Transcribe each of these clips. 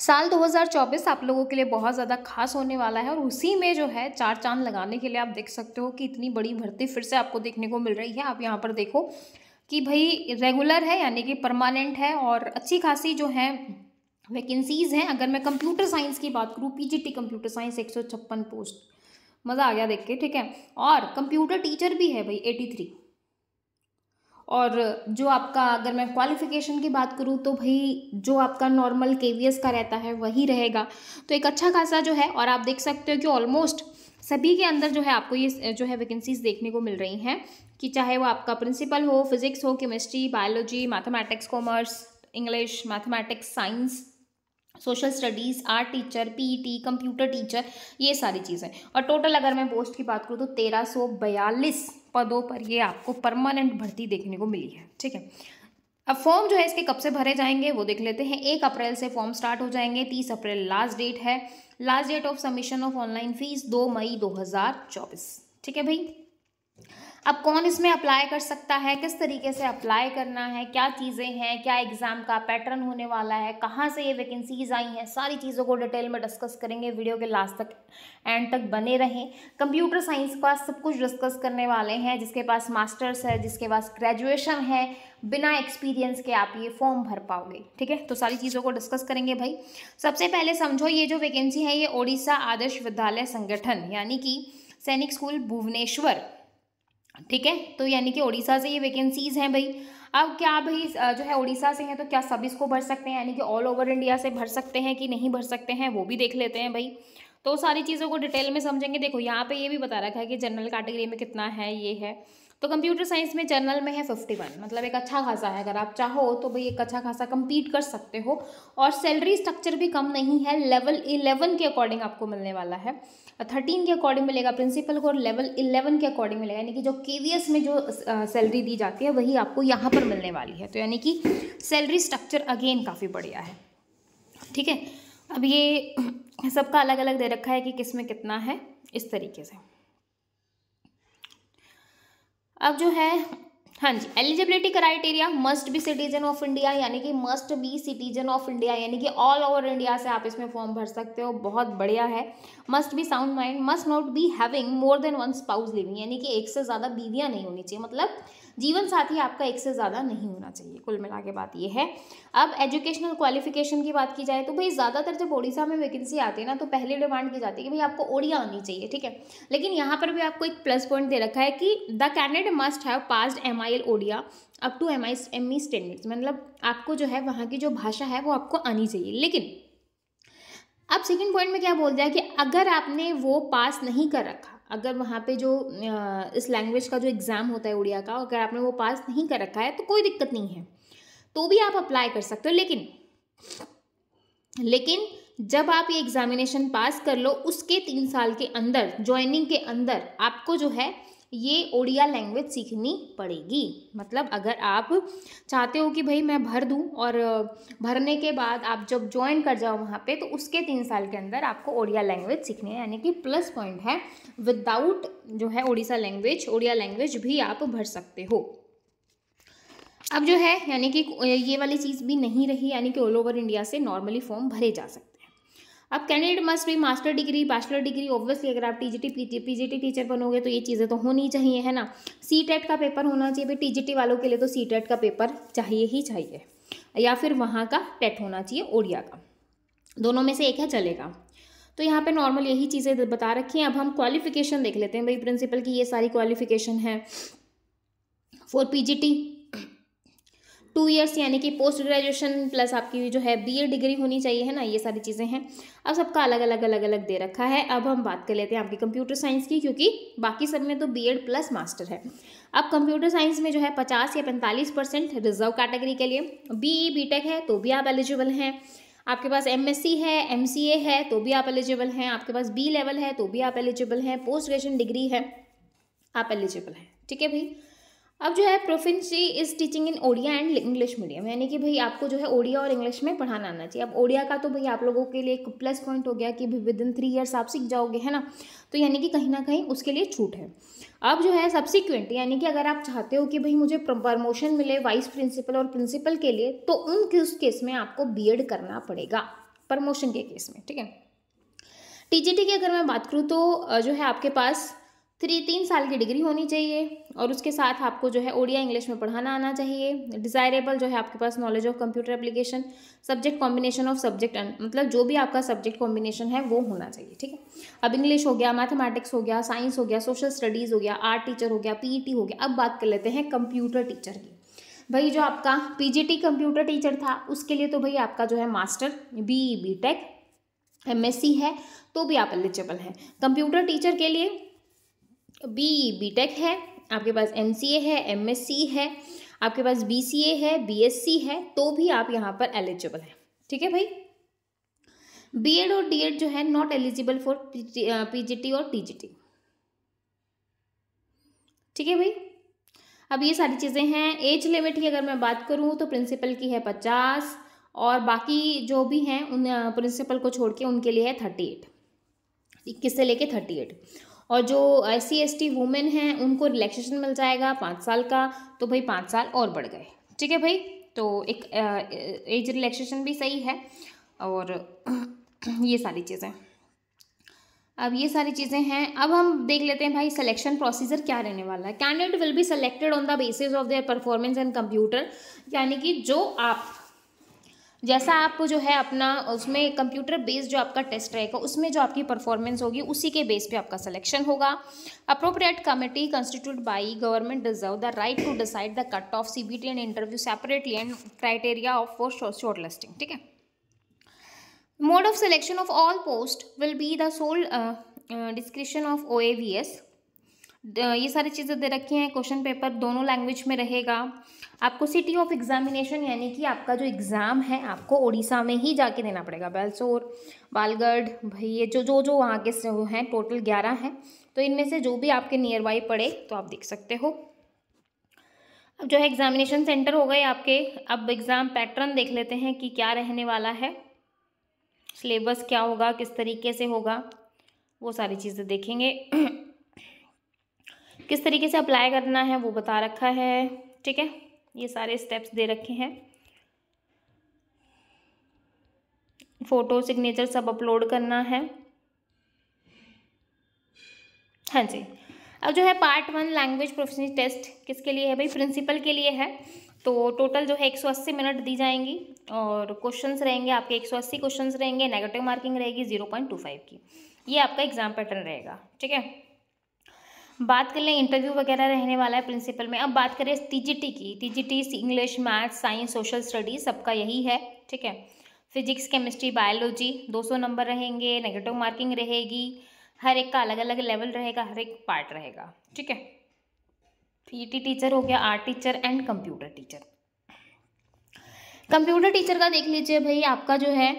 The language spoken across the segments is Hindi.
साल 2024 आप लोगों के लिए बहुत ज़्यादा खास होने वाला है और उसी में जो है चार चांद लगाने के लिए आप देख सकते हो कि इतनी बड़ी भर्ती फिर से आपको देखने को मिल रही है। आप यहाँ पर देखो कि भाई रेगुलर है यानी कि परमानेंट है और अच्छी खासी जो है वैकेंसीज़ हैं। अगर मैं कंप्यूटर साइंस की बात करूँ, पीजीटी कंप्यूटर साइंस 156 पोस्ट, मज़ा आ गया देख के, ठीक है। और कंप्यूटर टीचर भी है भाई 83। और जो आपका, अगर मैं क्वालिफिकेशन की बात करूँ तो भाई जो आपका नॉर्मल केवीएस का रहता है वही रहेगा, तो एक अच्छा खासा जो है। और आप देख सकते हो कि ऑलमोस्ट सभी के अंदर जो है आपको ये जो है वैकेंसीज देखने को मिल रही हैं कि चाहे वो आपका प्रिंसिपल हो, फिजिक्स हो, chemistry, biology, mathematics, commerce, English, mathematics, science, social studies, art teacher, PET, computer teacher, ये सारी चीज़ें। और टोटल अगर मैं पोस्ट की बात करूँ तो 1342 पदों पर ये आपको परमानेंट भर्ती देखने को मिली है, ठीक है। अब फॉर्म जो है इसके कब से भरे जाएंगे वो देख लेते हैं। 1 अप्रैल से फॉर्म स्टार्ट हो जाएंगे, 30 अप्रैल लास्ट डेट है। Last date of submission of online fees 2 May 2024, ठीक है भाई। अब कौन इसमें अप्लाई कर सकता है, किस तरीके से अप्लाई करना है, क्या चीज़ें हैं, क्या एग्ज़ाम का पैटर्न होने वाला है, कहाँ से ये वैकेंसीज आई हैं, सारी चीज़ों को डिटेल में डिस्कस करेंगे। वीडियो के लास्ट तक, एंड तक बने रहें। कंप्यूटर साइंस का सब कुछ डिस्कस करने वाले हैं। जिसके पास मास्टर्स है, जिसके पास ग्रेजुएशन है, बिना एक्सपीरियंस के आप ये फॉर्म भर पाओगे, ठीक है। तो सारी चीज़ों को डिस्कस करेंगे भाई। सबसे पहले समझो, ये जो वैकेंसी है ये ओडिशा आदर्श विद्यालय संगठन यानी कि सैनिक स्कूल भुवनेश्वर, ठीक है। तो यानी कि उड़ीसा से ये वैकेंसीज हैं भाई। अब क्या भाई जो है उड़ीसा से हैं तो क्या सब इसको भर सकते हैं, यानी कि ऑल ओवर इंडिया से भर सकते हैं कि नहीं भर सकते हैं, वो भी देख लेते हैं भाई। तो सारी चीज़ों को डिटेल में समझेंगे। देखो यहाँ पे ये भी बता रखा है कि जनरल कैटेगरी में कितना है, ये है। तो कंप्यूटर साइंस में जनरल में है 51, मतलब एक अच्छा खासा है। अगर आप चाहो तो भाई एक अच्छा खासा compete कर सकते हो। और सैलरी स्ट्रक्चर भी कम नहीं है, लेवल 11 के अकॉर्डिंग आपको मिलने वाला है। 13 के अकॉर्डिंग मिलेगा प्रिंसिपल को और लेवल 11 के अकॉर्डिंग मिलेगा, यानी कि जो केवीएस में जो सैलरी दी जाती है वही आपको यहाँ पर मिलने वाली है। तो यानी कि सैलरी स्ट्रक्चर अगेन काफ़ी बढ़िया है, ठीक है। अब ये सबका अलग अलग दे रखा है कि किस में कितना है, इस तरीके से। अब जो है, हाँ जी, eligibility criteria must be citizen of India, यानी कि must be citizen of India, यानी कि ऑल ओवर इंडिया से आप इसमें फॉर्म भर सकते हो। बहुत बढ़िया है। Must be sound mind, must not be having more than one spouse living, यानी कि एक से ज़्यादा बीवियाँ नहीं होनी चाहिए, मतलब जीवन साथी आपका एक से ज़्यादा नहीं होना चाहिए। कुल मिला के बात ये है। अब एजुकेशनल क्वालिफिकेशन की बात की जाए तो भाई ज़्यादातर जब ओडिशा में वैकेंसी आती है ना तो पहले डिमांड की जाती है कि भाई आपको ओडिया आनी चाहिए, ठीक है। लेकिन यहाँ पर भी आपको एक प्लस पॉइंट दे रखा है कि the candidate must have passed MIL Odia up to ME standards, मतलब आपको जो है वहाँ की जो भाषा है वो आपको आनी चाहिए। लेकिन अब सेकंड पॉइंट में क्या बोल दिया कि अगर आपने वो पास नहीं कर रखा, अगर वहाँ पे जो इस लैंग्वेज का जो एग्ज़ाम होता है उड़िया का, अगर आपने वो पास नहीं कर रखा है तो कोई दिक्कत नहीं है, तो भी आप अप्लाई कर सकते हो। लेकिन जब आप ये एग्जामिनेशन पास कर लो उसके 3 साल के अंदर, ज्वाइनिंग के अंदर, आपको जो है ये ओडिया लैंग्वेज सीखनी पड़ेगी। मतलब अगर आप चाहते हो कि भाई मैं भर दूं और भरने के बाद आप जब ज्वाइन कर जाओ वहाँ पे, तो उसके 3 साल के अंदर आपको ओडिया लैंग्वेज सीखनी है, यानी कि प्लस पॉइंट है। विदाउट जो है ओडिया लैंग्वेज भी आप भर सकते हो। अब जो है यानी कि ये वाली चीज़ भी नहीं रही, यानी कि ऑल ओवर इंडिया से नॉर्मली फॉर्म भरे जा सकते हैं। अब कैंडिडेट मस्ट भी master degree, bachelor degree, obviously अगर आप पीजीटी टीचर बनोगे तो ये चीज़ें तो होनी चाहिए, है ना। सीटेट का पेपर होना चाहिए भाई, टीजीटी वालों के लिए तो सीटेट का पेपर चाहिए ही चाहिए, या फिर वहाँ का टेट होना चाहिए ओडिया का, दोनों में से एक है, चलेगा। तो यहाँ पे नॉर्मल यही चीज़ें बता रखी हैं। अब हम क्वालिफिकेशन देख लेते हैं भाई। प्रिंसिपल की ये सारी क्वालिफिकेशन है। फॉर पीजीटी 2 इयर्स यानी कि पोस्ट ग्रेजुएशन प्लस आपकी जो है BA डिग्री होनी चाहिए, है ना। ये सारी चीज़ें हैं। अब सबका अलग अलग दे रखा है। अब हम बात कर लेते हैं आपकी कंप्यूटर साइंस की, क्योंकि बाकी सब में तो B.Ed प्लस मास्टर है। अब कंप्यूटर साइंस में जो है 50 या 45% रिजर्व कैटेगरी के लिए, BE BTech है तो भी आप एलिजिबल हैं। आपके पास MSc है, MCA है तो भी आप एलिजिबल हैं। आपके पास B लेवल है तो भी आप एलिजिबल हैं। पोस्ट ग्रेजुएशन डिग्री है, आप एलिजिबल हैं, ठीक है भाई। अब जो है proficiency is teaching in Odia and English medium, यानी कि भाई आपको जो है ओडिया और इंग्लिश में पढ़ाना आना चाहिए। अब ओडिया का तो भाई आप लोगों के लिए एक प्लस पॉइंट हो गया कि विद इन 3 इयर्स आप सीख जाओगे, है ना। तो यानी कि कहीं ना कहीं उसके लिए छूट है। अब जो है सब्सिक्वेंट, यानी कि अगर आप चाहते हो कि भाई मुझे प्रमोशन मिले वाइस प्रिंसिपल और प्रिंसिपल के लिए, तो उन केस में आपको B.Ed करना पड़ेगा, प्रमोशन के केस में, ठीक है। टीजीटी की अगर मैं बात करूँ तो जो है आपके पास 3 साल की डिग्री होनी चाहिए और उसके साथ आपको जो है ओडिया इंग्लिश में पढ़ाना आना चाहिए। डिज़ायरेबल जो है आपके पास knowledge of computer application, subject combination of subject मतलब जो भी आपका सब्जेक्ट कॉम्बिनेशन है वो होना चाहिए, ठीक है। अब इंग्लिश हो गया, मैथमेटिक्स हो गया, साइंस हो गया, सोशल स्टडीज़ हो गया, आर्ट टीचर हो गया, पीईटी हो गया। अब बात कर लेते हैं कंप्यूटर टीचर की। भाई जो आपका पीजीटी कंप्यूटर टीचर था उसके लिए तो भाई आपका जो है मास्टर, बीई, बीटेक, एमएससी है तो भी आप एलिजिबल हैं। कंप्यूटर टीचर के लिए बीई, बीटेक है, आपके पास एमसीए है, एमएससी है, आपके पास बीसीए है, बीएससी है तो भी आप यहाँ पर एलिजिबल हैं, ठीक है भाई। बीएड और डीएड जो है नॉट एलिजिबल फॉर पीजीटी और टीजीटी, ठीक है भाई। अब ये सारी चीज़ें हैं। एज लिमिट की अगर मैं बात करूँ तो प्रिंसिपल की है 50 और बाकी जो भी हैं उन प्रिंसिपल को छोड़ के उनके लिए है 38, 21 से लेके 38। और जो SC/ST वुमेन हैं उनको रिलैक्सेशन मिल जाएगा 5 साल का, तो भाई 5 साल और बढ़ गए, ठीक है भाई। तो एक एज रिलैक्सेशन भी सही है और ये सारी चीज़ें, अब ये सारी चीज़ें हैं। अब हम देख लेते हैं भाई सिलेक्शन प्रोसीजर क्या रहने वाला है। Candidate will be selected on the basis of their performance in computer, यानी कि जो आप जैसा आप जो है अपना उसमें कंप्यूटर बेस्ड जो आपका टेस्ट रहेगा उसमें जो आपकी परफॉर्मेंस होगी उसी के बेस पे आपका सिलेक्शन होगा। Appropriate committee constitute by government deserve the right to decide the cut off CBT and interview separately and criteria of for short listing, ठीक है। Mode of selection of all post will be the sole description ऑफ OAVS। ये सारी चीज़ें दे रखी हैं। क्वेश्चन पेपर दोनों लैंग्वेज में रहेगा। आपको सिटी ऑफ एग्जामिनेशन यानी कि आपका जो एग्ज़ाम है आपको उड़ीसा में ही जाके देना पड़ेगा। बेलसोर, बालगढ़, भाई ये जो वहाँ के हैं टोटल 11 हैं, तो इनमें से जो भी आपके नियर बाई पड़े तो आप देख सकते हो। अब जो है एग्जामिनेशन सेंटर हो गए आपके। अब एग्ज़ाम पैटर्न देख लेते हैं कि क्या रहने वाला है, सिलेबस क्या होगा, किस तरीके से होगा, वो सारी चीज़ें देखेंगे। किस तरीके से अप्लाई करना है वो बता रखा है, ठीक है। ये सारे स्टेप्स दे रखे हैं। फ़ोटो, सिग्नेचर सब अपलोड करना है। हाँ जी। अब जो है पार्ट 1 लैंग्वेज प्रोफिशिएंसी टेस्ट किसके लिए है भाई, प्रिंसिपल के लिए है। तो टोटल जो है 180 मिनट दी जाएंगी और क्वेश्चंस रहेंगे आपके 180 क्वेश्चंस रहेंगे। नेगेटिव मार्किंग रहेगी 0.25 की। ये आपका एग्जाम पैटर्न रहेगा, ठीक है। बात कर लें इंटरव्यू वगैरह रहने वाला है प्रिंसिपल में। अब बात करें टीजीटी की। TGT English, maths, science, social studies सबका यही है, ठीक है। फिजिक्स, केमिस्ट्री, बायोलॉजी 200 नंबर रहेंगे। नेगेटिव मार्किंग रहेगी। हर एक का अलग अलग लेवल रहेगा, हर एक पार्ट रहेगा, ठीक है। पीटी टीचर हो गया, art teacher and computer teacher. Computer teacher का देख लीजिए भाई, आपका जो है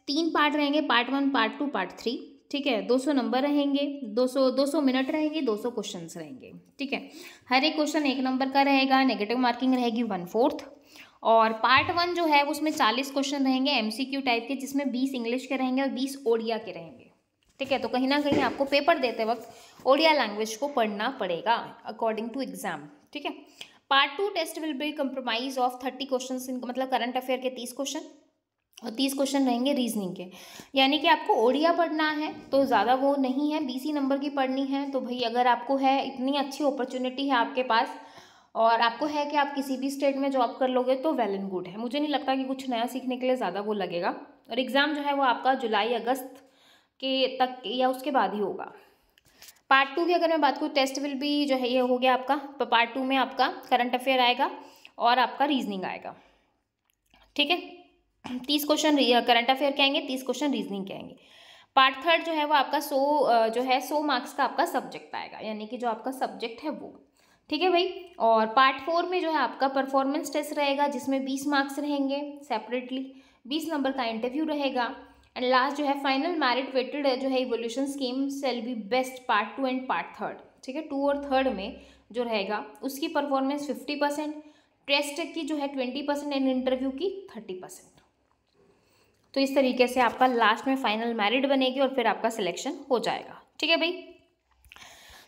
3 पार्ट रहेंगे, पार्ट 1, पार्ट 2, पार्ट 3, ठीक है। 200 नंबर रहेंगे, 200 मिनट रहेंगे, 200 क्वेश्चंस रहेंगे, ठीक है। हर एक क्वेश्चन 1 नंबर का रहेगा। नेगेटिव मार्किंग रहेगी 1/4। और पार्ट 1 जो है उसमें 40 क्वेश्चन रहेंगे MCQ टाइप के, जिसमें 20 इंग्लिश के रहेंगे और 20 ओडिया के रहेंगे, ठीक है। तो कहीं ना कहीं आपको पेपर देते वक्त ओडिया लैंग्वेज को पढ़ना पड़ेगा अकॉर्डिंग टू एग्जाम, ठीक है। Part 2 test will be compromise of 30 question, मतलब करंट अफेयर के 30 क्वेश्चन और 30 क्वेश्चन रहेंगे रीजनिंग के। यानी कि आपको ओडिया पढ़ना है तो ज़्यादा वो नहीं है, 20 नंबर की पढ़नी है। तो भाई अगर आपको है, इतनी अच्छी अपॉर्चुनिटी है आपके पास और आपको है कि आप किसी भी स्टेट में जॉब कर लोगे तो वेल एंड गुड है। मुझे नहीं लगता कि कुछ नया सीखने के लिए ज़्यादा वो लगेगा। और एग्ज़ाम जो है वो आपका जुलाई अगस्त के तक या उसके बाद ही होगा। पार्ट 2 की अगर मैं बात करूँ, टेस्ट विल भी जो है ये हो गया आपका। पार्ट 2 में आपका करंट अफेयर आएगा और आपका रीजनिंग आएगा, ठीक है। 30 क्वेश्चन करंट अफेयर के आएंगे, 30 क्वेश्चन रीजनिंग के आएंगे। पार्ट 3 जो है वो आपका 100 मार्क्स का आपका सब्जेक्ट आएगा, यानी कि जो आपका सब्जेक्ट है वो, ठीक है भाई। और पार्ट 4 में जो है आपका परफॉर्मेंस टेस्ट रहेगा, जिसमें 20 मार्क्स रहेंगे सेपरेटली, 20 नंबर का इंटरव्यू रहेगा। एंड लास्ट जो है फाइनल मेरिट वेटेड जो है evaluation scheme shall be based part 2 and part 3, ठीक है। 2 और 3 में जो रहेगा उसकी परफॉर्मेंस 50%, टेस्ट की जो है 20% एंड इंटरव्यू की 30%। तो इस तरीके से आपका लास्ट में फाइनल मेरिट बनेगी और फिर आपका सिलेक्शन हो जाएगा, ठीक है भाई।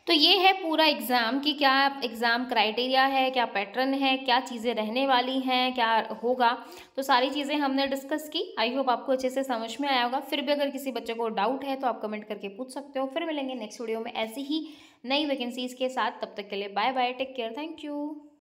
तो ये है पूरा एग्ज़ाम कि क्या एग्ज़ाम क्राइटेरिया है, क्या पैटर्न है, क्या चीज़ें रहने वाली हैं, क्या होगा। तो सारी चीज़ें हमने डिस्कस की। आई होप आपको अच्छे से समझ में आया होगा। फिर भी अगर किसी बच्चे को डाउट है तो आप कमेंट करके पूछ सकते हो। फिर मिलेंगे नेक्स्ट वीडियो में ऐसी ही नई वैकेंसीज़ के साथ। तब तक के लिए bye bye, take care, thank you.